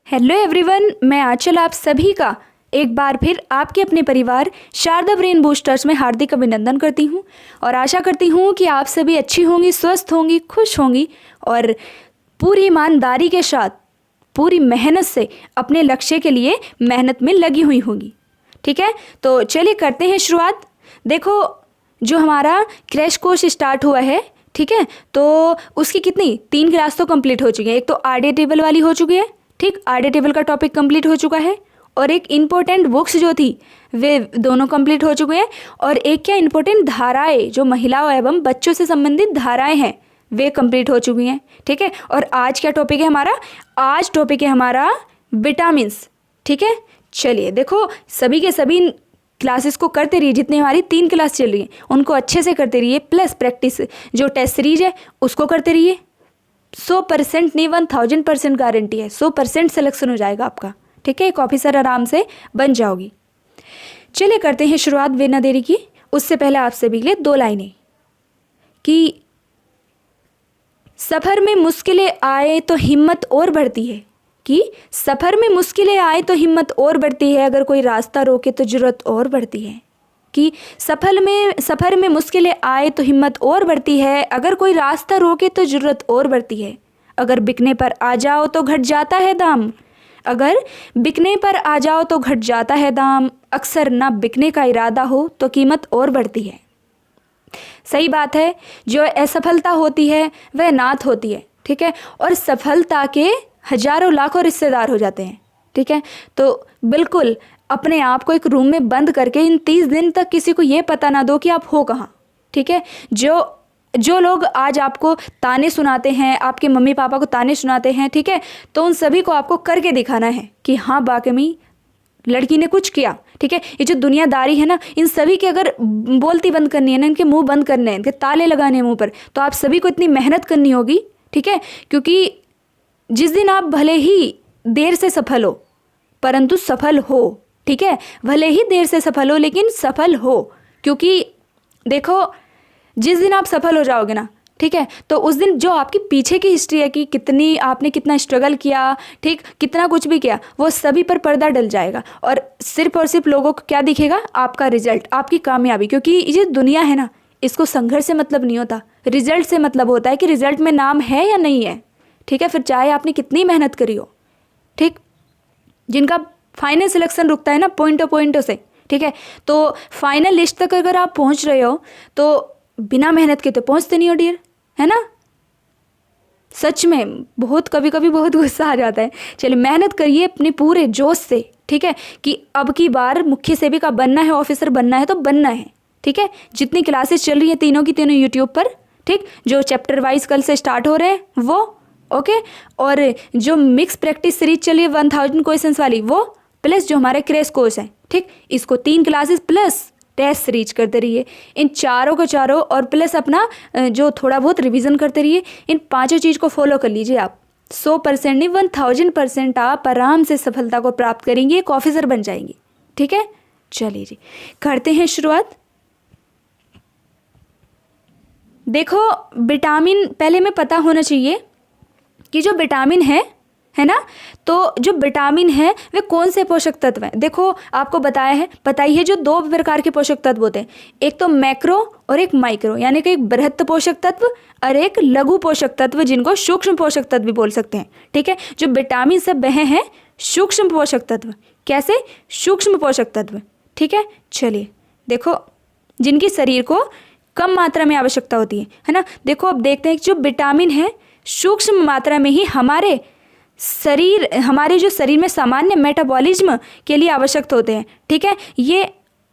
Hello everyone, मैं आंचल आप सभी का एक बार फिर आपके अपने परिवार शारदा ब्रेन बूस्टर्स में हार्दिक अभिनंदन करती हूं और आशा करती हूं कि आप सभी अच्छी होंगी, स्वस्थ होंगी, खुश होंगी और पूरी ईमानदारी के साथ पूरी मेहनत से अपने लक्ष्य के लिए मेहनत में लगी हुई होंगी। ठीक है, तो चलिए करते हैं शुरुआत। देखो, जो हमारा क्रैश कोर्स स्टार्ट हुआ है, ठीक है, तो उसकी कितनी 3 क्लास तो कंप्लीट हो चुकी है। एक तो आरडीए टेबल वाली हो चुकी है, ठीक, आरडीए टेबल का टॉपिक कंप्लीट हो चुका है, और एक इम्पोर्टेंट बुक्स जो थी वे दोनों कंप्लीट हो चुके हैं, और एक क्या इम्पोर्टेंट धाराएं जो महिलाओं एवं बच्चों से संबंधित धाराएं हैं वे कंप्लीट हो चुकी हैं। ठीक है, और आज क्या टॉपिक है हमारा? आज टॉपिक है हमारा विटामिन्स। ठीक है, चलिए देखो, सभी के सभी क्लासेस को करते रहिए। जितनी हमारी 3 क्लास चल रही है उनको अच्छे से करते रहिए, प्लस प्रैक्टिस जो टेस्ट सीरीज है उसको करते रहिए। 100% नहीं, 1000% गारंटी है, 100% सिलेक्शन हो जाएगा आपका। ठीक है, एक ऑफिसर आराम से बन जाओगी। चलिए करते हैं शुरुआत बिना देरी की। उससे पहले आप सभी के लिए 2 लाइनें कि सफ़र में मुश्किलें आए तो हिम्मत और बढ़ती है, कि सफ़र में मुश्किलें आए तो हिम्मत और बढ़ती है, अगर कोई रास्ता रोके तो ज़रूरत और बढ़ती है। कि सफ़र में मुश्किलें आए तो हिम्मत और बढ़ती है, अगर कोई रास्ता रोके तो ज़रूरत और बढ़ती है। अगर बिकने पर आ जाओ तो घट जाता है दाम, अगर बिकने पर आ जाओ तो घट जाता है दाम, अक्सर ना बिकने का इरादा हो तो कीमत और बढ़ती है। सही बात है, जो असफलता होती है वह नाथ होती है। ठीक है, और सफलता के हजारों लाखों रिश्तेदार हो जाते हैं। ठीक है, तो बिल्कुल अपने आप को एक रूम में बंद करके इन 30 दिन तक किसी को ये पता ना दो कि आप हो कहाँ। ठीक है, जो लोग आज आपको ताने सुनाते हैं, आपके मम्मी पापा को ताने सुनाते हैं, ठीक है, तो उन सभी को आपको करके दिखाना है कि हाँ वाकई लड़की ने कुछ किया। ठीक है, ये जो दुनियादारी है ना, इन सभी के अगर बोलती बंद करनी है ना, इनके मुंह बंद करने हैं, इनके ताले लगाने हैं मुंह पर, तो आप सभी को इतनी मेहनत करनी होगी। ठीक है, क्योंकि जिस दिन आप भले ही देर से सफल हो परंतु सफल हो, ठीक है, भले ही देर से सफल हो लेकिन सफल हो, क्योंकि देखो जिस दिन आप सफल हो जाओगे ना, ठीक है, तो उस दिन जो आपकी पीछे की हिस्ट्री है कि आपने कितना स्ट्रगल किया, ठीक, कितना कुछ भी किया, वो सभी पर पर्दा डल जाएगा और सिर्फ लोगों को क्या दिखेगा? आपका रिजल्ट, आपकी कामयाबी। क्योंकि ये दुनिया है ना, इसको संघर्ष से मतलब नहीं होता, रिजल्ट से मतलब होता है कि रिजल्ट में नाम है या नहीं है। ठीक है, फिर चाहे आपने कितनी मेहनत करी हो। ठीक, जिनका फाइनल सिलेक्शन रुकता है ना पॉइंटों से, ठीक है, तो फाइनल लिस्ट तक अगर आप पहुंच रहे हो तो बिना मेहनत के तो पहुंचते नहीं हो डियर, है ना। सच में बहुत कभी बहुत गुस्सा आ जाता है। चलिए मेहनत करिए अपने पूरे जोश से, ठीक है, कि अब की बार मुख्य सेविका बनना है, ऑफिसर बनना है तो बनना है। ठीक है, जितनी क्लासेस चल रही है तीनों की तीनों यूट्यूब पर, ठीक, जो चैप्टर वाइज कल से स्टार्ट हो रहे हैं वो, ओके, और जो मिक्स प्रैक्टिस सीरीज चली है 1000 क्वेश्चंस वाली वो, प्लस जो हमारे क्रैश कोर्स है, ठीक, इसको 3 क्लासेस प्लस टेस्ट सीरीज करते रहिए। इन चारों को चारों और प्लस अपना जो थोड़ा बहुत रिवीजन करते रहिए। इन 5 चीज़ को फॉलो कर लीजिए आप। 100% नहीं 1000% आप आराम से सफलता को प्राप्त करेंगे, एक ऑफिसर बन जाएंगे। ठीक है, चलिए जी करते हैं शुरुआत। देखो, विटामिन पहले में पता होना चाहिए कि जो विटामिन है ना, तो जो विटामिन है वे कौन से पोषक तत्व हैं। देखो आपको पता ही है जो 2 प्रकार के पोषक तत्व होते हैं, एक तो मैक्रो और एक माइक्रो, यानी कि एक बृहत पोषक तत्व और एक लघु पोषक तत्व, जिनको सूक्ष्म पोषक तत्व भी बोल सकते हैं। ठीक है, जो विटामिन सब वह हैं सूक्ष्म पोषक तत्व। कैसे? सूक्ष्म पोषक तत्व। ठीक है, चलिए देखो, जिनकी शरीर को कम मात्रा में आवश्यकता होती है ना। देखो अब देखते हैं कि जो विटामिन है सूक्ष्म मात्रा में ही हमारे जो शरीर में सामान्य मेटाबॉलिज्म के लिए आवश्यक होते हैं। ठीक है, ये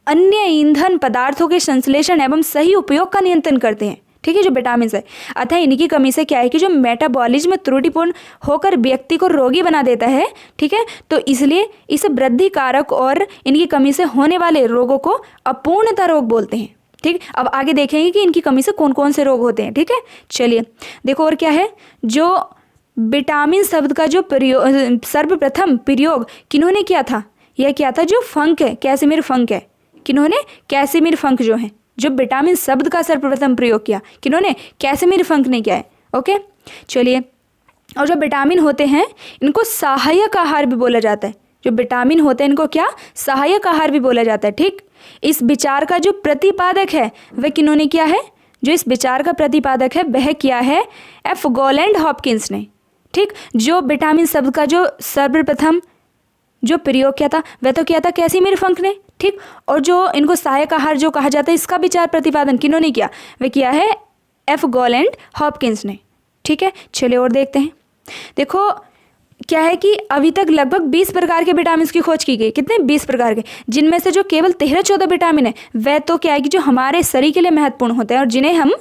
अन्य ईंधन पदार्थों के संश्लेषण एवं सही उपयोग का नियंत्रण करते हैं। ठीक है, जो विटामिन है, अतः इनकी कमी से क्या है कि जो मेटाबॉलिज्म त्रुटिपूर्ण होकर व्यक्ति को रोगी बना देता है। ठीक है, तो इसलिए इस वृद्धि कारक और इनकी कमी से होने वाले रोगों को अपूर्णता रोग बोलते हैं। ठीक, अब आगे देखेंगे कि इनकी कमी से कौन कौन से रोग होते हैं। ठीक है, चलिए देखो और क्या है। जो विटामिन शब्द का जो सर्वप्रथम प्रयोग किन्होंने किया था? यह किया था जो फंक है, कैसिमिर फंक है। किन्होंने? कैसिमिर फंक जो है, जो विटामिन शब्द का सर्वप्रथम प्रयोग किया, किन्होंने? कैसिमिर फंक ने किया है। ओके, चलिए और जो विटामिन होते हैं इनको सहायक आहार भी बोला जाता है। जो विटामिन होते हैं इनको क्या, सहायक आहार भी बोला जाता है। ठीक, इस विचार का जो प्रतिपादक है वह किन्होंने किया है, जो इस विचार का प्रतिपादक है वह किया है एफ गॉलैंड हॉपकिंस ने। ठीक, जो विटामिन शब्द का जो सर्वप्रथम जो प्रयोग किया था वह तो किया था कैसिमिर फंक ने। ठीक, और जो इनको सहायक आहार जो कहा जाता है इसका विचार प्रतिपादन किन्होंने किया, वह किया है एफ गॉलैंड हॉपकिंस ने। ठीक है, चलिए और देखते हैं। देखो क्या है कि अभी तक लगभग 20 प्रकार के विटामिन की खोज की गई। कितने, 20 प्रकार के, जिनमें से जो केवल 13-14 विटामिन है वह तो क्या है कि जो हमारे शरीर के लिए महत्वपूर्ण होते हैं और जिन्हें हम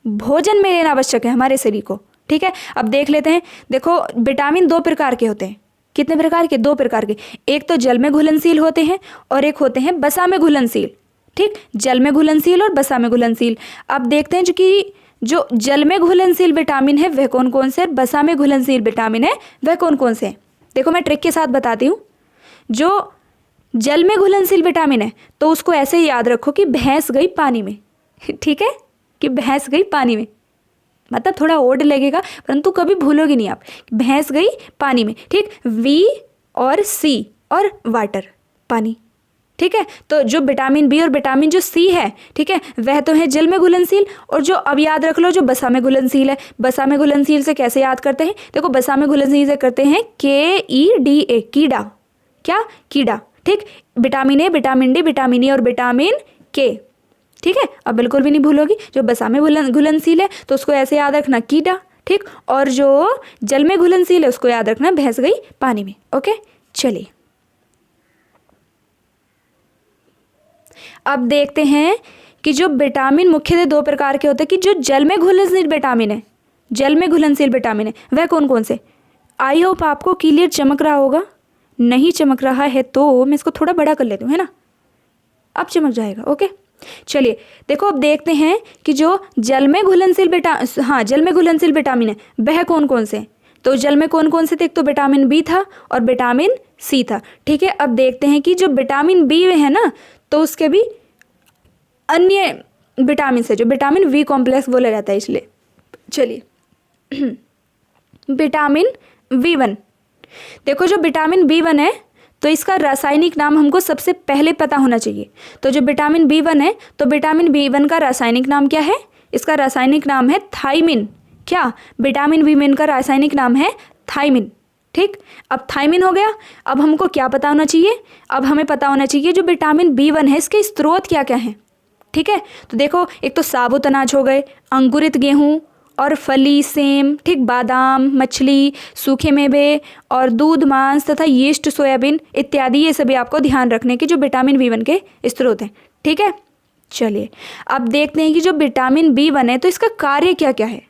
भोजन में लेना आवश्यक है हमारे शरीर को। ठीक है, अब देख लेते हैं। देखो विटामिन 2 प्रकार के होते हैं। कितने प्रकार के, 2 प्रकार के। एक तो जल में घुलनशील होते हैं और एक होते हैं बसा में घुलनशील। ठीक, जल में घुलनशील और बसा में घुलनशील। अब देखते हैं जो कि जो जल में घुलनशील विटामिन है वह कौन कौन से, बसा में घुलनशील विटामिन है वह कौन कौन से हैं। देखो मैं ट्रिक के साथ बताती हूँ। जो जल में घुलनशील विटामिन है तो उसको ऐसे ही याद रखो कि भैंस गई पानी में। ठीक है, कि भैंस गई पानी में, मतलब थोड़ा ओड लगेगा परंतु कभी भूलोगी नहीं आप, भैंस गई पानी में। ठीक, वी और सी और वाटर, पानी। ठीक है, तो जो विटामिन बी और विटामिन जो सी है, ठीक है, वह तो है जल में घुलनशील। और जो अब याद रख लो जो बसा में घुलनशील है। बसा में घुलनशील से कैसे याद करते हैं, देखो बसा में घुलनशील से करते हैं KEDA, कीड़ा। क्या, कीड़ा। ठीक, vitamin A, vitamin D, vitamin E और विटामिन के। ठीक है, अब बिल्कुल भी नहीं भूलोगी। जो बसा में घुलनशील है तो उसको ऐसे याद रखना कीड़ा। ठीक, और जो जल में घुलनशील है उसको याद रखना भैंस गई पानी में। ओके, चलिए अब देखते हैं कि जो विटामिन मुख्यतः 2 प्रकार के होते हैं कि जो जल में घुलनशील विटामिन है, जल में घुलनशील विटामिन है वह कौन कौन से। आई होप आपको क्लियर चमक रहा होगा। नहीं चमक रहा है तो मैं इसको थोड़ा बड़ा कर लेती हूँ, है ना, अब चमक जाएगा। ओके, चलिए देखो अब देखते हैं कि जो जल में घुलनशील जल में घुलनशील विटामिन है वह कौन कौन से। तो जल में कौन कौन से थे, एक तो विटामिन बी था और विटामिन सी था। ठीक है, अब देखते हैं कि जो विटामिन बी है ना तो उसके भी अन्य विटामिन से, जो विटामिन वी कॉम्प्लेक्स बोला जाता है इसलिए। चलिए विटामिन B1, देखो जो विटामिन B1 है तो इसका रासायनिक नाम हमको सबसे पहले पता होना चाहिए। तो जो विटामिन B1 है तो विटामिन B1 का रासायनिक नाम क्या है, इसका रासायनिक नाम है थायमिन। क्या, विटामिन B1 का रासायनिक नाम है थायमिन। ठीक, अब थायमिन हो गया। अब हमको क्या पता होना चाहिए, अब हमें पता होना चाहिए जो विटामिन B1 है इसके स्रोत क्या क्या हैं। ठीक है, तो देखो एक तो साबुत अनाज हो गए, अंकुरित गेहूँ और फली, सेम, ठीक, बादाम, मछली, सूखे मेवे और दूध, मांस तथा यीस्ट, सोयाबीन इत्यादि, ये सभी आपको ध्यान रखने के जो विटामिन B1 के स्रोत हैं। ठीक है, चलिए अब देखते हैं कि जो विटामिन B1 है तो इसका कार्य क्या क्या है।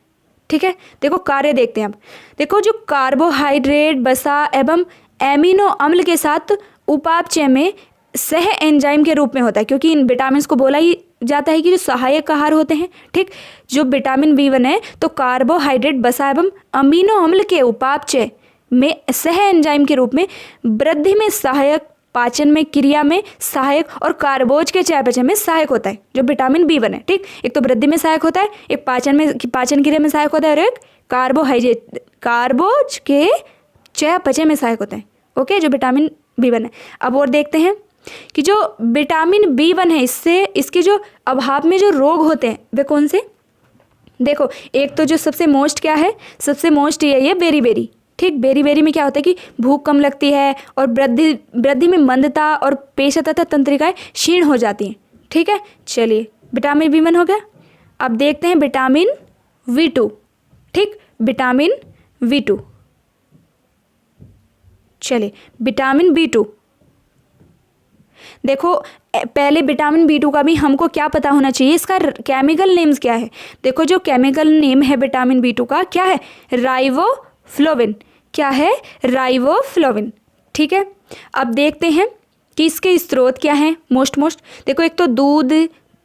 ठीक है, देखो कार्य देखते हैं। अब देखो जो कार्बोहाइड्रेट, वसा एवं एमिनो अम्ल के साथ उपापचय में सह एंजाइम के रूप में होता है, क्योंकि इन विटामिन को बोला ही जाता है कि जो सहायक आहार होते हैं। ठीक, जो विटामिन B1 है तो कार्बोहाइड्रेट, वसा एवं अमीनो अम्ल के उपापचय में सह एंजाइम के रूप में वृद्धि में सहायक, पाचन में क्रिया में सहायक और कार्बोज के चयापचय में सहायक होता है जो विटामिन B1 है। ठीक, एक तो वृद्धि में सहायक होता है, एक पाचन क्रिया में सहायक होता है और एक कार्बोज के चयापचय में सहायक होता है। ओके, जो विटामिन B1 है। अब और देखते हैं कि जो विटामिन B1 है इससे, इसके जो अभाव में जो रोग होते हैं वे कौन से। देखो एक तो जो सबसे मोस्ट क्या है, सबसे मोस्ट ये बेरी। ठीक, बेरी में क्या होता है कि भूख कम लगती है और वृद्धि में मंदता और पेश तथा तंत्रिकाएं क्षीण हो जाती हैं। ठीक है, चलिए विटामिन B1 हो गया। अब देखते हैं विटामिन B2। ठीक, विटामिन B2, चलिए विटामिन B2। देखो पहले विटामिन B2 का भी हमको क्या पता होना चाहिए, इसका केमिकल नेम्स क्या है। देखो जो केमिकल नेम है विटामिन B2 का क्या है, राइबोफ्लोविन। क्या है, राइबोफ्लोविन। ठीक है, अब देखते हैं कि इसके स्रोत क्या हैं। मोस्ट देखो एक तो दूध,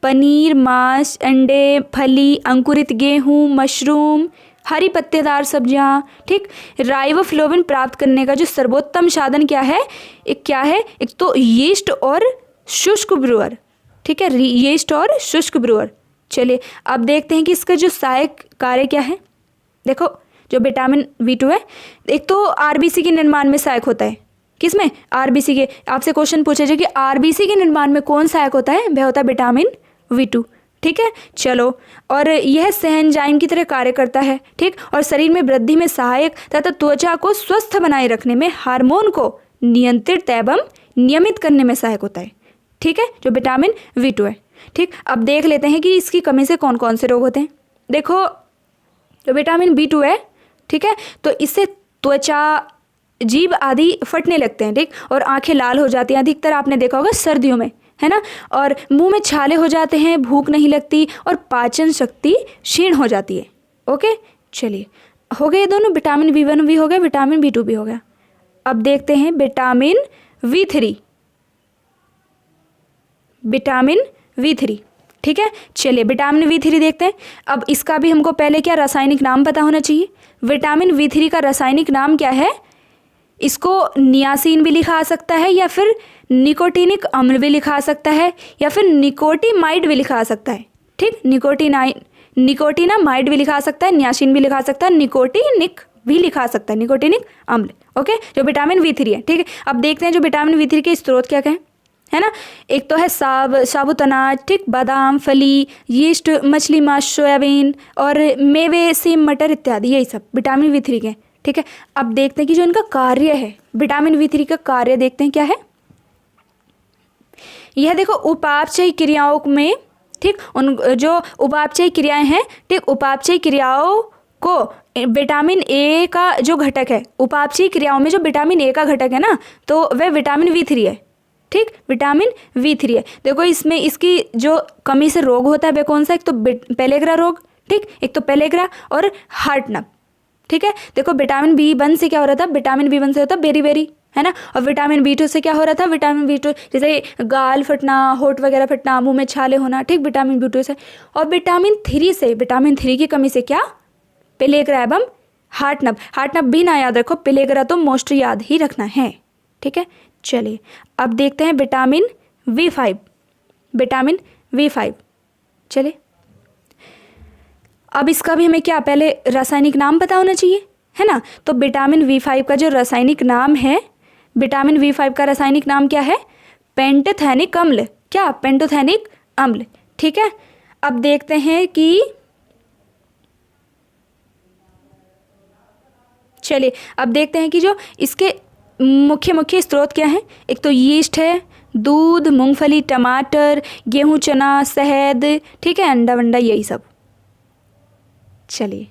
पनीर, मांस, अंडे, फली, अंकुरित गेहूँ, मशरूम, हरी पत्तेदार सब्जियां। ठीक, राइबोफ्लोविन प्राप्त करने का जो सर्वोत्तम साधन क्या है, एक तो यीस्ट और शुष्क ब्रूअर। ठीक है, यीस्ट और शुष्क ब्रूअर। चलिए अब देखते हैं कि इसका जो सहायक कार्य क्या है। देखो जो विटामिन B2 है, एक तो आरबीसी के निर्माण में सहायक होता है। किसमें? आरबीसी के। आपसे क्वेश्चन पूछा जाए कि आरबीसी के निर्माण में कौन सहायक होता है? वह होता है विटामिन B2। ठीक है, चलो। और यह सहएंजाइम की तरह कार्य करता है। ठीक, और शरीर में वृद्धि में सहायक तथा त्वचा को स्वस्थ बनाए रखने में, हार्मोन को नियंत्रित एवं नियमित करने में सहायक होता है। ठीक है, जो विटामिन B2 है। ठीक, अब देख लेते हैं कि इसकी कमी से कौन कौन से रोग होते हैं। देखो, जो विटामिन B2 है, ठीक है, तो इससे त्वचा, जीभ आदि फटने लगते हैं। ठीक, और आंखें लाल हो जाती हैं। अधिकतर आपने देखा होगा सर्दियों में, है ना। और मुंह में छाले हो जाते हैं, भूख नहीं लगती और पाचन शक्ति क्षीण हो जाती है। ओके, चलिए, हो गए दोनों, विटामिन B1 भी हो गया, विटामिन B2 भी हो गया। अब देखते हैं विटामिन B3। विटामिन B3, ठीक है, चलिए विटामिन B3 देखते हैं। अब इसका भी हमको पहले क्या रासायनिक नाम पता होना चाहिए। विटामिन B3 का रासायनिक नाम क्या है? इसको नियासिन भी लिखा आ सकता है, या फिर निकोटिनिक अम्ल भी लिखा आ सकता है, या फिर निकोटिमाइड भी लिखा आ सकता है। ठीक, निकोटिनामाइड भी लिखा आ सकता है, नियासिन भी लिखा आ सकता है, निकोटिनिक भी लिखा आ सकता है, निकोटिनिक अम्ल। ओके, जो विटामिन B3 है। ठीक है, अब देखते हैं जो विटामिन B3 के स्रोत क्या क्या है ना। एक तो है साबुत अनाज, ठीक, बादाम, फली, यीस्ट, मछली, मांस, सोयाबीन और मेवे, सेम, मटर इत्यादि, यही सब विटामिन B3 के। ठीक है, अब देखते हैं कि जो इनका कार्य है, विटामिन B3 का कार्य देखते हैं क्या है। यह देखो उपापचय क्रियाओं में, ठीक, उन जो उपापचय क्रियाएं हैं, ठीक, उपापचय क्रियाओं को विटामिन ए का जो घटक है, उपापचय क्रियाओं में जो विटामिन ए का घटक है ना, तो वह विटामिन B3 है। ठीक, विटामिन B3 है। देखो, इसमें इसकी जो कमी से रोग होता है वह कौन सा? एक तो पेलेग्रा रोग, ठीक, एक तो पेलेग्रा और हार्टनप। ठीक है, देखो विटामिन B1 से क्या हो रहा था? विटामिन B1 से होता बेरी, है ना। और विटामिन B2 से क्या हो रहा था? विटामिन B2 जैसे गाल फटना, होठ वगैरह फटना, मुंह में छाले होना, ठीक, विटामिन B2 से। और विटामिन 3 से, विटामिन 3 की कमी से क्या? पेलेग्रा एवं हार्टनप भी ना याद रखो, पेलेग्रा तो मोस्ट याद ही रखना है। ठीक है, चलिए अब देखते हैं विटामिन B5। विटामिन B5, चलिए अब इसका भी हमें क्या पहले रासायनिक नाम पता होना चाहिए, है ना। तो विटामिन B5 का जो रासायनिक नाम है, विटामिन B5 का रासायनिक नाम क्या है? पेंटोथेनिक अम्ल। क्या? पेंटोथेनिक अम्ल। ठीक है, अब देखते हैं कि चलिए अब देखते हैं कि जो इसके मुख्य स्रोत क्या हैं। एक तो यीस्ट है, दूध, मूंगफली, टमाटर, गेहूं, चना, शहद, ठीक है, अंडा वंडा, यही सब। चलिए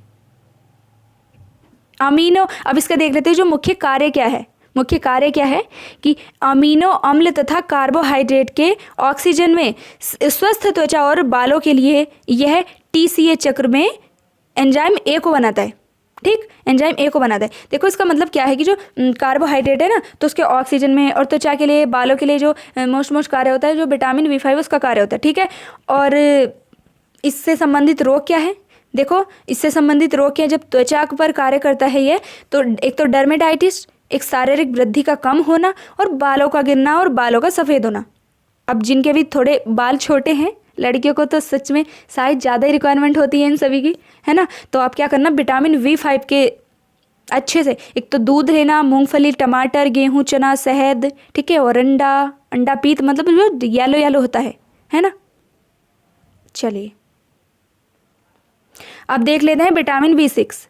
अमीनो, अब इसका देख लेते हैं जो मुख्य कार्य क्या है। मुख्य कार्य क्या है कि अमीनो अम्ल तथा कार्बोहाइड्रेट के ऑक्सीजन में स्वस्थ त्वचा और बालों के लिए यह TCA चक्र में एंजाइम A को बनाता है। ठीक, एंजाइम A को बनाता है। देखो इसका मतलब क्या है कि जो कार्बोहाइड्रेट है ना, तो उसके ऑक्सीजन में, और त्वचा के लिए, बालों के लिए जो मोस्ट कार्य होता है, जो विटामिन B5 उसका कार्य होता है। ठीक है, और इससे संबंधित रोग क्या है? देखो इससे संबंधित रोग क्या है जब त्वचा पर कार्य करता है ये, तो एक तो डर्मेटाइटिस, एक शारीरिक वृद्धि का कम होना, और बालों का गिरना और बालों का सफ़ेद होना। अब जिनके भी थोड़े बाल छोटे हैं, लड़कियों को तो सच में शायद ज़्यादा ही रिक्वायरमेंट होती है इन सभी की, है ना। तो आप क्या करना, विटामिन B5 के अच्छे से, एक तो दूध लेना, मूंगफली, टमाटर, गेहूं, चना, शहद, ठीक है, और अंडा पीत, मतलब जो येलो होता है ना। चलिए अब देख लेते हैं विटामिन B6।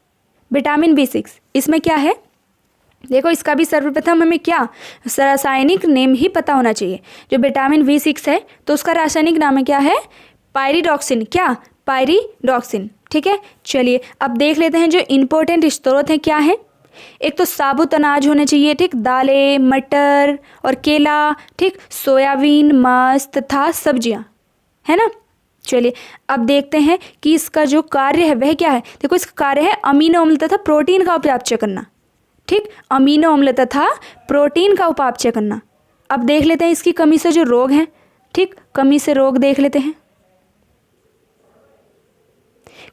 विटामिन B6 इसमें क्या है? देखो इसका भी सर्वप्रथम हमें क्या रासायनिक नेम ही पता होना चाहिए। जो विटामिन B6 है तो उसका रासायनिक नाम है क्या है? पायरिडॉक्सिन। क्या? पायरिडॉक्सिन। ठीक है, चलिए अब देख लेते हैं जो इम्पोर्टेंट स्रोत हैं क्या है। एक तो साबुत अनाज होने चाहिए, ठीक, दालें, मटर और केला, ठीक, सोयाबीन, मांस तथा सब्जियां, है ना। चलिए अब देखते हैं कि इसका जो कार्य है वह क्या है। देखो इसका कार्य है अमीनो अम्ल तथा प्रोटीन का उपापचय करना। ठीक, अमीनो अम्ल तथा प्रोटीन का उपापचय करना। अब देख लेते हैं इसकी कमी से जो रोग हैं। ठीक, कमी से रोग देख लेते हैं।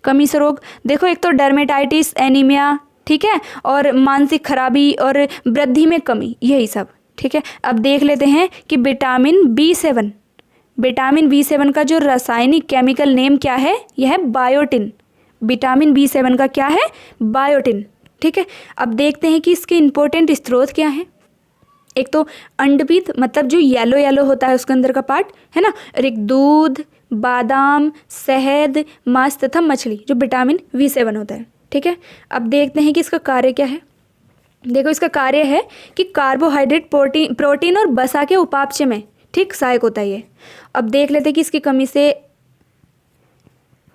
कमी से रोग देखो, एक तो डर्मेटाइटिस, एनीमिया, ठीक है, और मानसिक खराबी और वृद्धि में कमी, यही सब। ठीक है, अब देख लेते हैं कि विटामिन B7 का जो रासायनिक केमिकल नेम क्या है, यह है बायोटिन। विटामिन B7 का क्या है, बायोटिन। ठीक है, अब देखते हैं कि इसके इंपॉर्टेंट स्रोत क्या हैं। एक तो अंडपीत, मतलब जो येलो येलो होता है उसके अंदर का पार्ट है ना, और एक दूध, बादाम, शहद, मांस तथा मछली, जो विटामिन B7 होता है। ठीक है, अब देखते हैं कि इसका कार्य क्या है। देखो, इसका कार्य है कि कार्बोहाइड्रेट, प्रोटीन और वसा के उपापचय में ठीक सहायक होता है ये। अब देख लेते हैं कि इसकी कमी से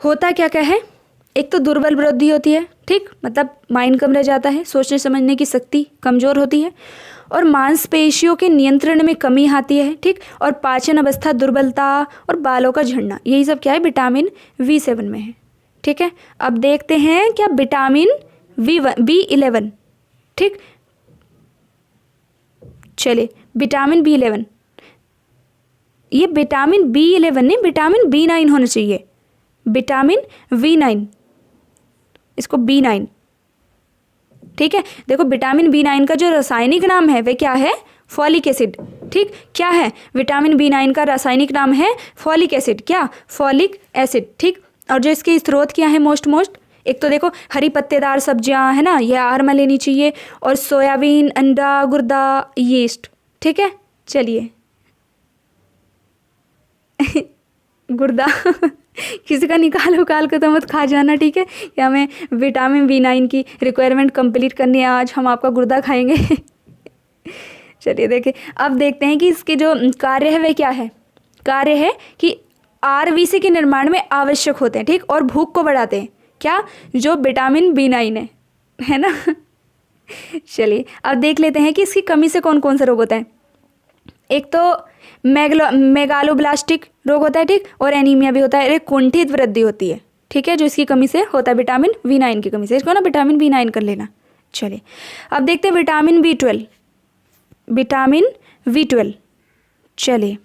होता क्या क्या है। एक तो दुर्बल वृद्धि होती है, ठीक, मतलब माइंड कम रह जाता है, सोचने समझने की शक्ति कमज़ोर होती है, और मांसपेशियों के नियंत्रण में कमी आती है, ठीक, और पाचन अवस्था दुर्बलता और बालों का झड़ना, यही सब क्या है, विटामिन B7 में है। ठीक है, अब देखते हैं क्या विटामिन B11, ठीक, चलिए विटामिन B11, ये विटामिन B11 नहीं, विटामिन B9 होना चाहिए, विटामिन B9, इसको B9। ठीक है, देखो विटामिन B9 का जो रासायनिक नाम है वह क्या है, फॉलिक एसिड। ठीक, क्या है, विटामिन B9 का रासायनिक नाम है फॉलिक एसिड, क्या, फॉलिक एसिड। ठीक, और जो इसके स्रोत क्या है, मोस्ट एक तो देखो हरी पत्तेदार सब्जियां है ना, यह आहार में लेनी चाहिए, और सोयाबीन, अंडा, गुर्दा, यीस्ट। ठीक है, चलिए गुर्दा किसी का निकाल उकाल कर तो मत खा जाना, ठीक है, कि हमें विटामिन B9 की रिक्वायरमेंट कंप्लीट करनी है, आज हम आपका गुर्दा खाएंगे चलिए देखिए, अब देखते हैं कि इसके जो कार्य है वह क्या है। कार्य है कि RBC के निर्माण में आवश्यक होते हैं, ठीक, और भूख को बढ़ाते हैं, क्या, जो विटामिन B9 है ना चलिए अब देख लेते हैं कि इसकी कमी से कौन कौन सा रोग होता है। एक तो मेगालोब्लास्टिक रोग होता है, ठीक, और एनीमिया भी होता है, एक कुंठित वृद्धि होती है, ठीक है, जो इसकी कमी से होता है, विटामिन B9 की कमी से, इसको ना विटामिन B9 कर लेना। चलिए अब देखते हैं विटामिन B12, विटामिन B12, चलिए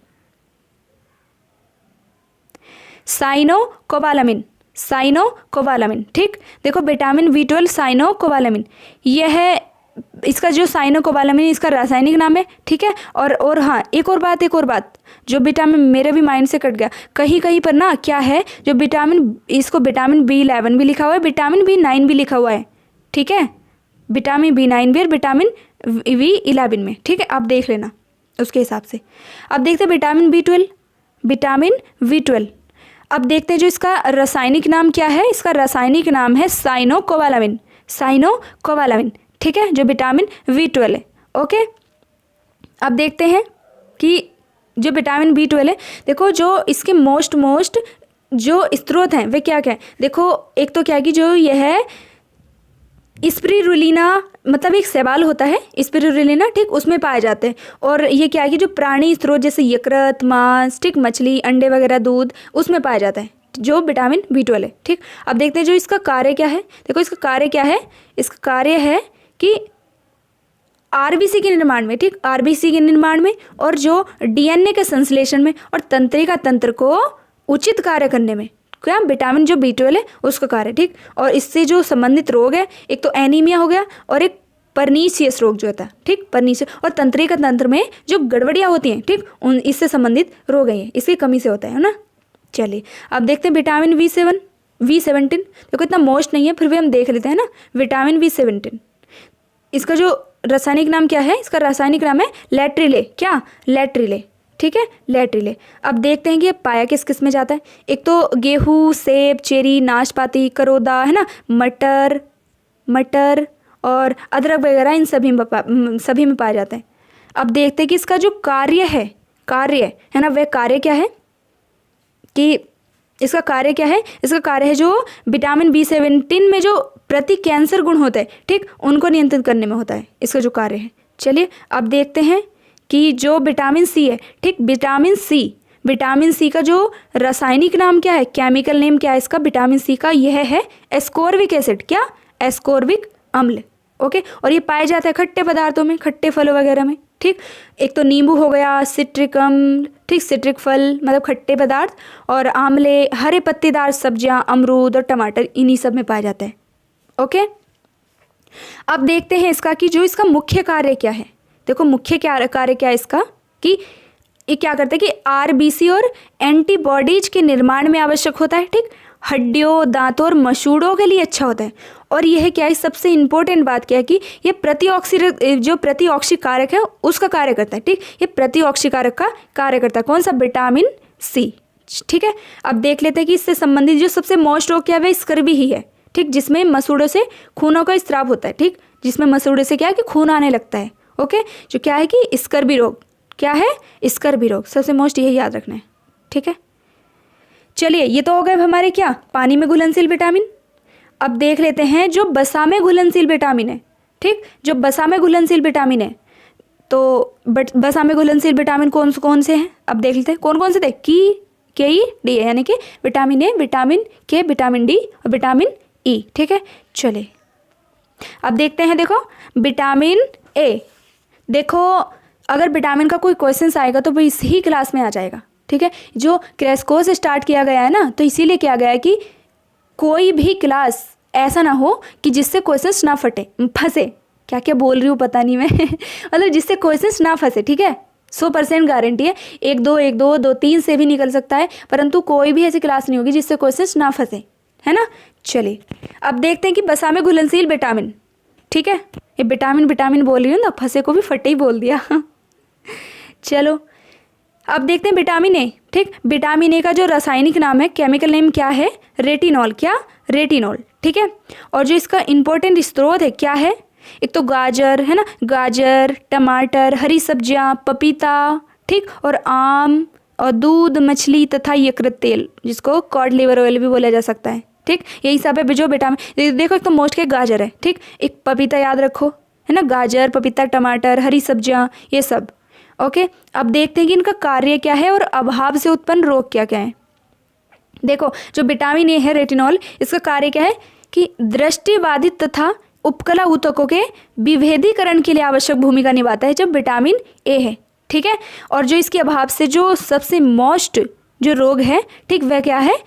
साइनोकोबालामिन, साइनोकोबालामिन, ठीक, देखो विटामिन B12 साइनोकोबालामिन, यह है इसका जो साइनोकोबालामिन, इसका रासायनिक नाम है। ठीक है, और हाँ, एक और बात जो विटामिन मेरे भी माइंड से कट गया, कहीं कहीं पर ना क्या है, जो विटामिन, इसको विटामिन B11 भी लिखा हुआ है, विटामिन B9 भी लिखा हुआ है। ठीक है, विटामिन B9 भी और विटामिन B11 में। ठीक है, आप देख लेना उसके हिसाब से। अब देखते हैं विटामिन B12, विटामिन B12, अब देखते हैं जो इसका रासायनिक नाम क्या है। इसका रासायनिक नाम है साइनोकोबालामिन, साइनोकोबालामिन, ठीक है, जो विटामिन B12 है। ओके, अब देखते हैं कि जो विटामिन B12 है, देखो जो इसके मोस्ट जो स्रोत हैं वे क्या क्या है। देखो एक तो क्या है कि जो यह है स्पिरुलिना, मतलब एक शैवाल होता है स्पिरुलिना, ठीक, उसमें पाए जाते हैं। और ये क्या है कि जो प्राणी स्रोत जैसे यकृत, मांस, ठीक, मछली, अंडे वगैरह, दूध, उसमें पाया जाता है जो विटामिन B12 है। ठीक, अब देखते हैं जो इसका कार्य क्या है। देखो इसका कार्य क्या है, इसका कार्य है कि RBC के निर्माण में, ठीक, RBC के निर्माण में, और जो DNA के संश्लेषण में, और तंत्रिका तंत्र को उचित कार्य करने में, क्या, विटामिन जो B12 है उसका कार्य। ठीक, और इससे जो संबंधित रोग है, एक तो एनीमिया हो गया, और एक पर्नीशियस रोग जो होता है, ठीक, पर्नीशियस, और तंत्रिका तंत्र में जो गड़बड़ियाँ होती हैं, ठीक, उन इससे संबंधित रोग है, इसकी कमी से होता है ना। चलिए अब देखते हैं विटामिन B17, देखो इतना मोस्ट नहीं है फिर भी हम देख लेते हैं ना। विटामिन B17, इसका जो रासायनिक नाम क्या है, इसका रासायनिक नाम है लैट्रिले, क्या, लैट्रिले, ठीक है, लैट्रिले। अब देखते हैं कि ये पाया किस किस में जाता है। एक तो गेहूँ, सेब, चेरी, नाशपाती, करोदा, है ना, मटर और अदरक वगैरह, इन सभी में पाया जाता है। अब देखते हैं कि इसका जो कार्य है ना, वह कार्य क्या है, कि इसका कार्य क्या है। इसका कार्य है जो विटामिन B17 में जो प्रति कैंसर गुण होते हैं, ठीक, उनको नियंत्रित करने में होता है इसका जो कार्य है। चलिए अब देखते हैं कि जो विटामिन C है, ठीक, विटामिन C का जो रासायनिक नाम क्या है, केमिकल नेम क्या है इसका, विटामिन C का, यह है एस्कोर्बिक एसिड, क्या, एस्कोर्बिक अम्ल। ओके, और ये पाया जाता है खट्टे पदार्थों में, खट्टे फलों वगैरह में। ठीक, एक तो नींबू हो गया, सिट्रिक अम्ल, ठीक, सिट्रिक फल मतलब खट्टे पदार्थ, और आंवले, हरे पत्तेदार सब्जियां, अमरूद और टमाटर, इन्हीं सब में पाया जाता है। ओके, अब देखते हैं इसका कि जो इसका मुख्य कार्य क्या है। देखो मुख्य कार्य क्या है इसका, कि ये क्या करता है कि RBC और एंटीबॉडीज के निर्माण में आवश्यक होता है। ठीक, हड्डियों, दांतों और मसूड़ों के लिए अच्छा होता है। और यह क्या है, सबसे इम्पोर्टेंट बात क्या है कि ये प्रतिऑक्सी कारक है उसका कार्य करता है। ठीक, ये प्रतिऑक्सी कारक का कार्य करता है। कौन सा? Vitamin C. ठीक है, अब देख लेते हैं कि इससे संबंधित जो सबसे मोस्ट रोग क्या है, वह स्कर्वी ही है। ठीक, जिसमें मसूड़ों से खूनों का स्राव होता है। ठीक, जिसमें मसूड़े से क्या है कि खून आने लगता है। ओके, जो क्या है कि स्कर्वी रोग, क्या है? स्कर्वी रोग। सबसे मोस्ट यही याद रखना है। ठीक है, चलिए ये तो हो गए हमारे क्या, पानी में घुलनशील विटामिन। अब देख लेते हैं जो वसा में घुलनशील विटामिन है। ठीक, जो वसा में घुलनशील विटामिन है, तो वसा में घुलनशील विटामिन कौन से हैं? अब देख लेते हैं कौन कौन से थे। के ई डी, यानी कि विटामिन ए, विटामिन के, विटामिन डी और विटामिन ई। ठीक है, चलिए अब देखते हैं। देखो विटामिन ए, देखो अगर विटामिन का कोई क्वेश्चन आएगा तो वो इसी क्लास में आ जाएगा। ठीक है, जो क्रैश कोर्स स्टार्ट किया गया है ना, तो इसीलिए किया गया है कि कोई भी क्लास ऐसा ना हो कि जिससे क्वेश्चंस ना फंसे। क्या क्या बोल रही हूँ पता नहीं मैं मतलब जिससे क्वेश्चंस ना फंसे। ठीक है, 100% गारंटी है। 1-2 से भी निकल सकता है, परंतु कोई भी ऐसी क्लास नहीं होगी जिससे क्वेश्चंस ना फंसे, है ना। चलिए अब देखते हैं कि वसा में घुलनशील विटामिन। ठीक है, ये विटामिन बोल रही हूँ ना, फंसे को भी फटे ही बोल दिया चलो अब देखते हैं विटामिन ए। ठीक, विटामिन ए का जो रासायनिक नाम है, केमिकल नेम क्या है? रेटिनॉल। क्या? रेटिनॉल। ठीक है, और जो इसका इंपॉर्टेंट स्रोत है क्या है? एक तो गाजर है ना, गाजर, टमाटर, हरी सब्जियां, पपीता, ठीक, और आम, और दूध, मछली तथा यकृत तेल, जिसको कॉड लिवर ऑयल भी बोला जा सकता है। ठीक, यही सब है जो विटामिन। देखो एक तो मोस्ट के गाजर है। ठीक, एक पपीता याद रखो, है ना, गाजर, पपीता, टमाटर, हरी सब्जियां, ये सब। ओके, अब देखते हैं कि इनका कार्य क्या है और अभाव से उत्पन्न रोग क्या क्या है। देखो जो विटामिन ए है, रेटिनॉल, इसका कार्य क्या है कि दृष्टिबाधित तथा उपकला ऊतकों के विभेदीकरण के लिए आवश्यक भूमिका निभाता है, जब विटामिन ए है। ठीक है, और जो इसके अभाव से जो सबसे मोस्ट जो रोग है, ठीक, वह क्या है?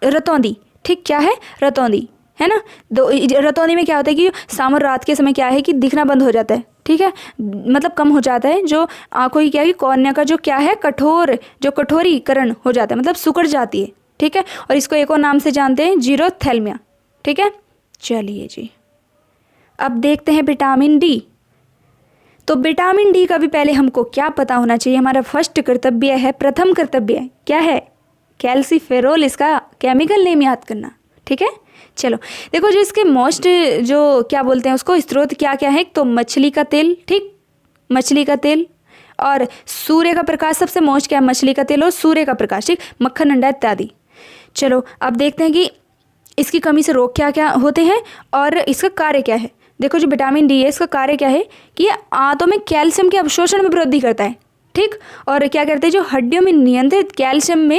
रतौंधी। ठीक, क्या है? रतौंधी, है ना। रतौंधी में क्या होता है कि शाम और रात के समय क्या है कि दिखना बंद हो जाता है। ठीक है, मतलब कम हो जाता है, जो आंखों की क्या है कि कॉर्निया का जो क्या है कठोरीकरण हो जाता है, मतलब सिकुड़ जाती है। ठीक है, और इसको एक और नाम से जानते हैं, जीरोथैल्मिया। ठीक है, चलिए जी अब देखते हैं विटामिन डी। तो विटामिन डी का भी पहले हमको क्या पता होना चाहिए? हमारा प्रथम कर्तव्य है क्या है? कैल्सीफेरोल, इसका केमिकल नेम याद करना। ठीक है, चलो देखो जो इसके मोस्ट जो क्या बोलते हैं उसको स्रोत क्या क्या है? तो मछली का तेल। ठीक, मछली का तेल और सूर्य का प्रकाश। सबसे मोस्ट क्या है? मछली का तेल और सूर्य का प्रकाश। ठीक, मक्खन, अंडा इत्यादि। चलो अब देखते हैं कि इसकी कमी से रोग क्या क्या होते हैं और इसका कार्य क्या है। देखो जो विटामिन डी है, इसका कार्य क्या है कि ये आंतों में कैल्शियम के अवशोषण में वृद्धि करता है। ठीक, और क्या करते हैं, जो हड्डियों में नियंत्रित कैल्शियम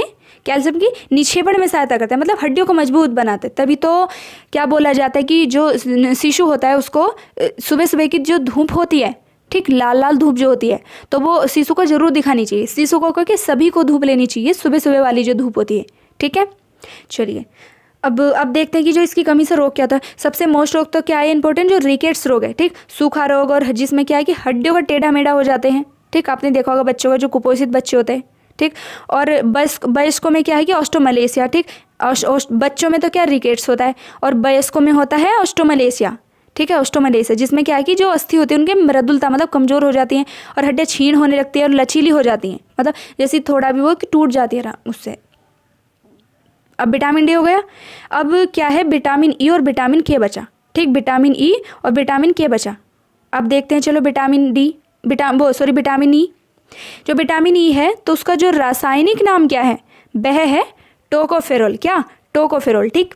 की निक्षेपण में सहायता करता है, मतलब हड्डियों को मजबूत बनाते हैं। तभी तो क्या बोला जाता है कि जो शिशु होता है उसको सुबह सुबह की जो धूप होती है, ठीक, लाल लाल धूप जो होती है, तो वो शिशु को जरूर दिखानी चाहिए। शिशु को करके सभी को धूप लेनी चाहिए, सुबह सुबह वाली जो धूप होती है। ठीक है, चलिए अब देखते हैं कि जो इसकी कमी से रोग क्या होता है। सबसे मोस्ट रोग तो क्या है इंपॉर्टेंट? जो रिकेट्स रोग है। ठीक, सूखा रोग, और जिसमें क्या है कि हड्डियों का टेढ़ा मेढ़ा हो जाते हैं। ठीक, आपने देखा होगा बच्चों का, जो कुपोषित बच्चे होते हैं। ठीक, और वयस्कों में क्या है कि ऑस्टोमलेशिया। ठीक, बच्चों में तो क्या रिकेट्स होता है, और वयस्कों में होता है ऑस्टोमलेशिया। ठीक है, ऑस्टोमलेशिया जिसमें क्या है कि जो अस्थि होती है उनकी मृदुलता, मतलब कमज़ोर हो जाती हैं, और हड्डियाँ छीन होने लगती है और लचीली हो जाती हैं, मतलब जैसे थोड़ा भी वो कि टूट जाती है उससे। अब विटामिन डी हो गया। अब क्या है? विटामिन ई और विटामिन के बचा। ठीक, विटामिन ई और विटामिन के बचा। अब देखते हैं, चलो विटामिन ई। जो विटामिन ई है तो उसका जो रासायनिक नाम क्या है? वह है टोकोफेरोल। क्या? टोकोफेरोल। ठीक,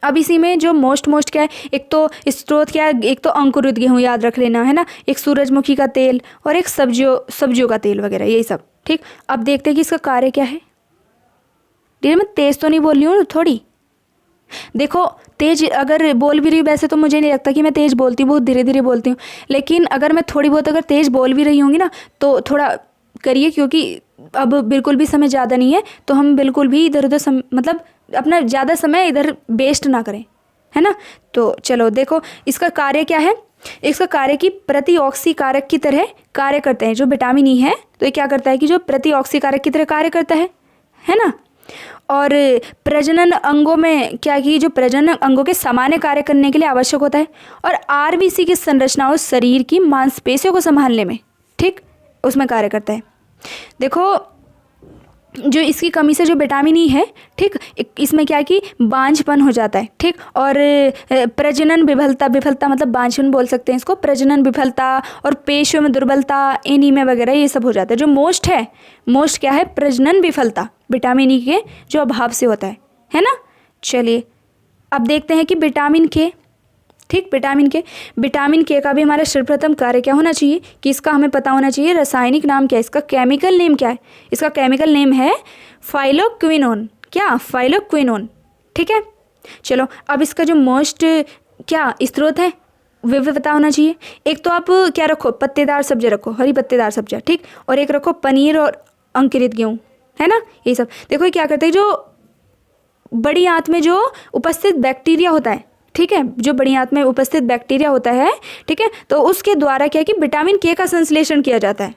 अब इसी में जो मोस्ट क्या है, एक तो स्रोत क्या है, एक तो अंकुरित गेहूँ याद रख लेना, है ना, एक सूरजमुखी का तेल और एक सब्जियों का तेल वगैरह, यही सब। ठीक, अब देखते हैं कि इसका कार्य क्या है। धीरे, मैं तेज तो नहीं बोल रही हूँ थोड़ी। देखो तेज अगर बोल भी रही हूँ, वैसे तो मुझे नहीं लगता कि मैं तेज बोलती हूँ, बहुत धीरे धीरे बोलती हूँ, लेकिन अगर मैं थोड़ी बहुत अगर तेज बोल भी रही होंगी ना तो थोड़ा करिए, क्योंकि अब बिल्कुल भी समय ज़्यादा नहीं है, तो हम बिल्कुल भी इधर उधर मतलब अपना ज़्यादा समय इधर वेस्ट ना करें, है ना। तो चलो देखो इसका कार्य क्या है। इसका कार्य की प्रतिऑक्सी कारक की तरह कार्य करते हैं। जो विटामिन ई है तो ये क्या करता है कि जो प्रतिऑक्सी कारक की तरह कार्य करता है ना। और प्रजनन अंगों में क्या कि जो प्रजनन अंगों के सामान्य कार्य करने के लिए आवश्यक होता है। और आरबीसी की संरचनाओं शरीर की मांसपेशियों को संभालने में, ठीक, उसमें कार्य करता है। देखो जो इसकी कमी से जो विटामिन ई है, ठीक, इसमें क्या है कि बांझपन हो जाता है, ठीक, और प्रजनन विफलता मतलब बांझपन बोल सकते हैं इसको, प्रजनन विफलता और पेशियों में दुर्बलता, एनीमिया वगैरह ये सब हो जाता है। जो मोस्ट क्या है, प्रजनन विफलता विटामिन ई के जो अभाव से होता है ना। चलिए अब देखते हैं कि विटामिन के, ठीक, विटामिन के का भी हमारा सर्वप्रथम कार्य क्या होना चाहिए कि इसका हमें पता होना चाहिए रासायनिक नाम क्या है, इसका केमिकल नेम क्या है। इसका केमिकल नेम है फाइलोक्विनोन, क्या, फाइलोक्विनोन, ठीक है। चलो अब इसका जो मोस्ट क्या स्रोत है वे भी पता होना चाहिए। एक तो आप क्या रखो, पत्तेदार सब्जी रखो, हरी पत्तेदार सब्जियाँ, ठीक, और एक रखो पनीर और अंकुरित गेहूँ, है ना, ये सब। देखो ये क्या करते हैं, जो बड़ी आंत में जो उपस्थित बैक्टीरिया होता है, ठीक है, जो बड़ी आंत में उपस्थित बैक्टीरिया होता है, ठीक है, तो उसके द्वारा क्या कि विटामिन के का संश्लेषण किया जाता है,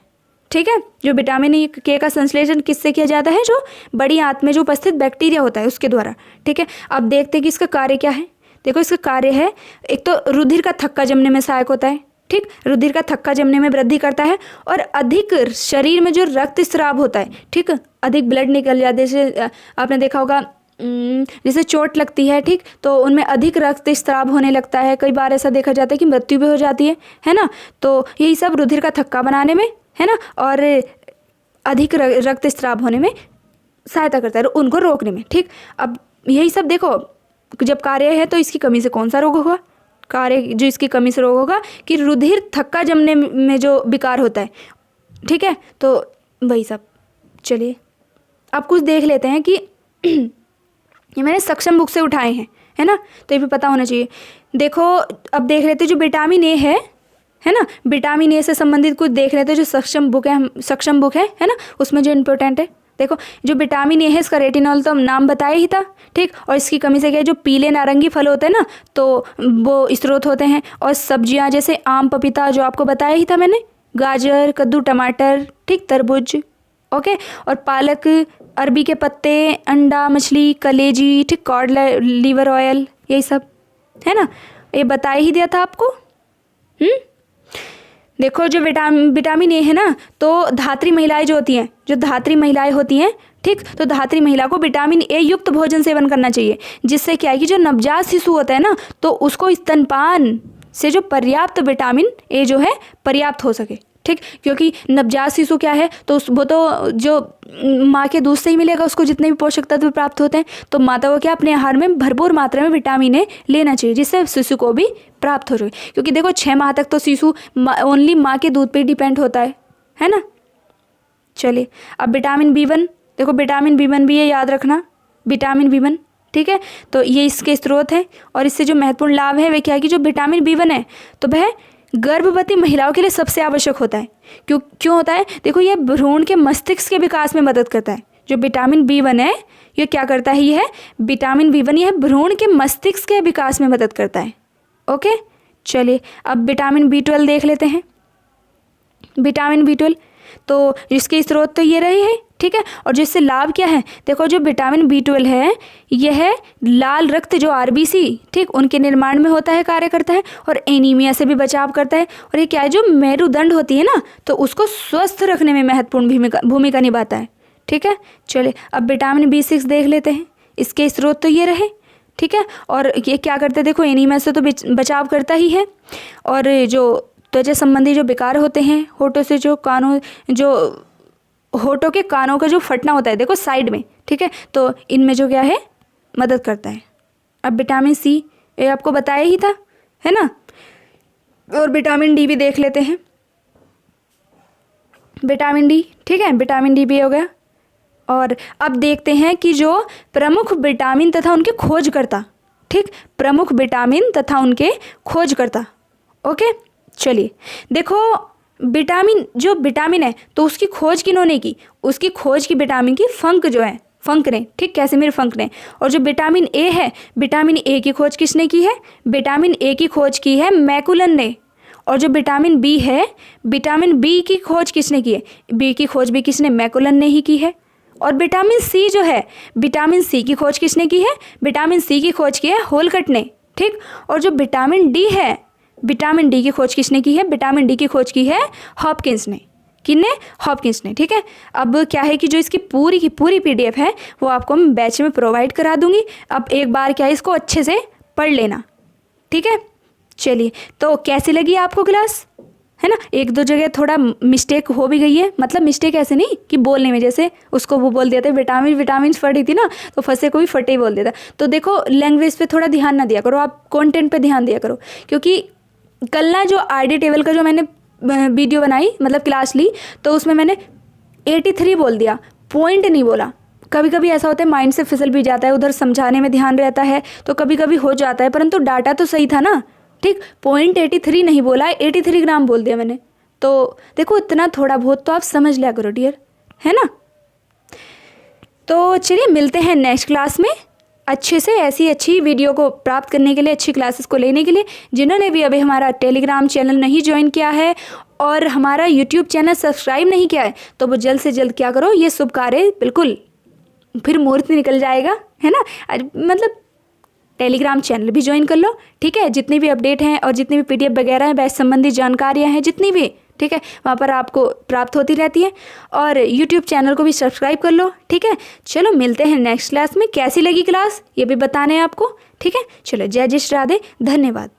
ठीक है। जो विटामिन के का संश्लेषण किससे किया जाता है, जो बड़ी आंत में जो उपस्थित बैक्टीरिया होता है उसके द्वारा, ठीक है। अब देखते हैं कि इसका कार्य क्या है। देखो इसका कार्य है, एक तो रुधिर का थक्का जमने में सहायक होता है, ठीक, रुधिर का थक्का जमने में वृद्धि करता है। और अधिक शरीर में जो रक्त स्राव होता है, ठीक, अधिक ब्लड निकल जाता है, जैसे आपने देखा होगा जैसे चोट लगती है, ठीक, तो उनमें अधिक रक्त स्राव होने लगता है। कई बार ऐसा देखा जाता है कि मृत्यु भी हो जाती है ना। तो यही सब रुधिर का थक्का बनाने में, है ना, और अधिक रक्त स्राव होने में सहायता करता है, उनको रोकने में, ठीक। अब यही सब देखो जब कार्य है तो इसकी कमी से कौन सा रोग होगा, कार्य जो इसकी कमी से रोग होगा कि रुधिर थक्का जमने में जो विकार होता है, ठीक है, तो वही सब। चलिए अब कुछ देख लेते हैं कि ये मैंने सक्षम बुक से उठाए हैं, है ना, तो ये भी पता होना चाहिए। देखो अब देख लेते हैं जो विटामिन ए है ना, विटामिन ए से संबंधित कुछ देख लेते हैं जो सक्षम बुक है ना, उसमें जो इम्पोर्टेंट है। देखो जो विटामिन ए है इसका रेटिनॉल तो हम नाम बताया ही था, ठीक, और इसकी कमी से क्या है, जो पीले नारंगी फल होते हैं ना तो वो स्रोत होते हैं। और सब्जियां जैसे आम, पपीता जो आपको बताया ही था मैंने, गाजर, कद्दू, टमाटर, ठीक, तरबूज, ओके, और पालक, अरबी के पत्ते, अंडा, मछली, कलेजी, ठीक, कॉड लीवर ऑयल, यही सब है ना, ये बता ही दिया था आपको। देखो जो विटामिन ए है ना, तो धात्री महिलाएं जो होती हैं, ठीक, तो धात्री महिला को विटामिन ए युक्त भोजन सेवन करना चाहिए, जिससे क्या है कि जो नवजात शिशु होता है ना तो उसको स्तनपान से जो पर्याप्त विटामिन ए जो है पर्याप्त हो सके, ठीक, क्योंकि नवजात शिशु क्या है तो वो तो जो माँ के दूध से ही मिलेगा उसको जितने भी पोषक तत्व प्राप्त होते हैं। तो माता को क्या अपने आहार में भरपूर मात्रा में विटामिन ए लेना चाहिए, जिससे शिशु को भी प्राप्त हो सके। क्योंकि देखो 6 माह तक तो शिशु ओनली माँ के दूध पे डिपेंड होता है ना। चलिए अब विटामिन B1, देखो विटामिन B1 भी ये याद रखना, विटामिन B1, ठीक है, तो ये इसके स्रोत है। और इससे जो महत्वपूर्ण लाभ है वे क्या है कि जो विटामिन B1 है तो वह गर्भवती महिलाओं के लिए सबसे आवश्यक होता है। क्यों होता है, देखो ये भ्रूण के मस्तिष्क के विकास में मदद करता है। जो विटामिन B1 है ये क्या करता है, ये है विटामिन B1 यह भ्रूण के मस्तिष्क के विकास में मदद करता है। ओके, चलिए अब विटामिन B12 देख लेते हैं। विटामिन B12 तो इसके स्रोत तो ये रहे हैं, ठीक है, और जिससे लाभ क्या है, देखो जो विटामिन B12 है यह लाल रक्त जो RBC, ठीक, उनके निर्माण में होता है, कार्य करता है, और एनीमिया से भी बचाव करता है। और ये क्या है, जो मेरुदंड होती है ना तो उसको स्वस्थ रखने में महत्वपूर्ण भूमिका निभाता है, ठीक है। चलिए अब विटामिन B6 देख लेते हैं। इसके स्रोत तो ये रहे, ठीक है, और ये क्या करता है, देखो एनीमिया से तो बचाव करता ही है। और जो त्वचा संबंधी जो विकार होते हैं, होठों से जो होठों के कानों का जो फटना होता है देखो साइड में, ठीक है, तो इनमें जो क्या है मदद करता है। अब विटामिन C ये आपको बताया ही था, है ना। और विटामिन D भी देख लेते हैं। विटामिन D, ठीक है, विटामिन D भी हो गया। और अब देखते हैं कि जो प्रमुख विटामिन तथा उनके खोजकर्ता, ठीक, प्रमुख विटामिन तथा उनके खोजकर्ता। ओके, चलिए देखो विटामिन है तो उसकी खोज किन्होंने की, उसकी खोज की विटामिन की फंक ने, ठीक, कैसिमिर फंक ने। और जो विटामिन ए है, विटामिन ए की खोज किसने की है, विटामिन ए की खोज की है मैकुलन ने। और जो विटामिन B है, विटामिन B की खोज किसने की है, B की खोज भी किसने, मैकुलन ने ही की है। और विटामिन सी जो है, विटामिन सी की खोज किसने की है? विटामिन सी की खोज की है होलकट ने, ठीक। और जो विटामिन डी है, विटामिन डी की खोज किसने की है? विटामिन डी की खोज की है हॉपकिंस ने। किसने? हॉपकिंस ने, ठीक है। अब क्या है कि जो इसकी पूरी की पूरी पीडीएफ है वो आपको मैं बैच में प्रोवाइड करा दूंगी। अब एक बार क्या है, इसको अच्छे से पढ़ लेना, ठीक है। चलिए, तो कैसी लगी आपको क्लास, है ना? एक दो जगह थोड़ा मिस्टेक हो भी गई है, मतलब मिस्टेक ऐसे नहीं कि बोलने में, जैसे उसको वो बोल देते विटामिन पढ़ रही थी ना तो फंसे को भी फटे ही बोल देता। तो देखो लैंग्वेज पे थोड़ा ध्यान ना दिया करो, आप कंटेंट पे ध्यान दिया करो। क्योंकि कल ना जो आरडी टेबल का जो मैंने वीडियो बनाई, मतलब क्लास ली, तो उसमें मैंने 83 बोल दिया, पॉइंट नहीं बोला। कभी कभी ऐसा होता है माइंड से फिसल भी जाता है, उधर समझाने में ध्यान रहता है तो कभी कभी हो जाता है, परंतु डाटा तो सही था ना, ठीक। 0.83 नहीं बोला, 83 ग्राम बोल दिया मैंने। तो देखो इतना थोड़ा बहुत तो आप समझ लिया करो डियर, है ना। तो चलिए मिलते हैं नेक्स्ट क्लास में अच्छे से ऐसी अच्छी वीडियो को प्राप्त करने के लिए, अच्छी क्लासेस को लेने के लिए। जिन्होंने भी अभी हमारा टेलीग्राम चैनल नहीं ज्वाइन किया है और हमारा यूट्यूब चैनल सब्सक्राइब नहीं किया है तो वो जल्द से जल्द क्या करो, ये शुभ कार्य बिल्कुल, फिर मुहूर्त निकल जाएगा, है ना। मतलब टेलीग्राम चैनल भी ज्वाइन कर लो, ठीक है। जितनी भी अपडेट हैं और जितनी भी पीडीएफ वगैरह हैं, बैच संबंधी जानकारियां हैं जितनी भी, ठीक है, वहाँ पर आपको प्राप्त होती रहती है। और यूट्यूब चैनल को भी सब्सक्राइब कर लो, ठीक है। चलो मिलते हैं नेक्स्ट क्लास में। कैसी लगी क्लास ये भी बताना है आपको, ठीक है। चलो जय जय श्री राधे, धन्यवाद।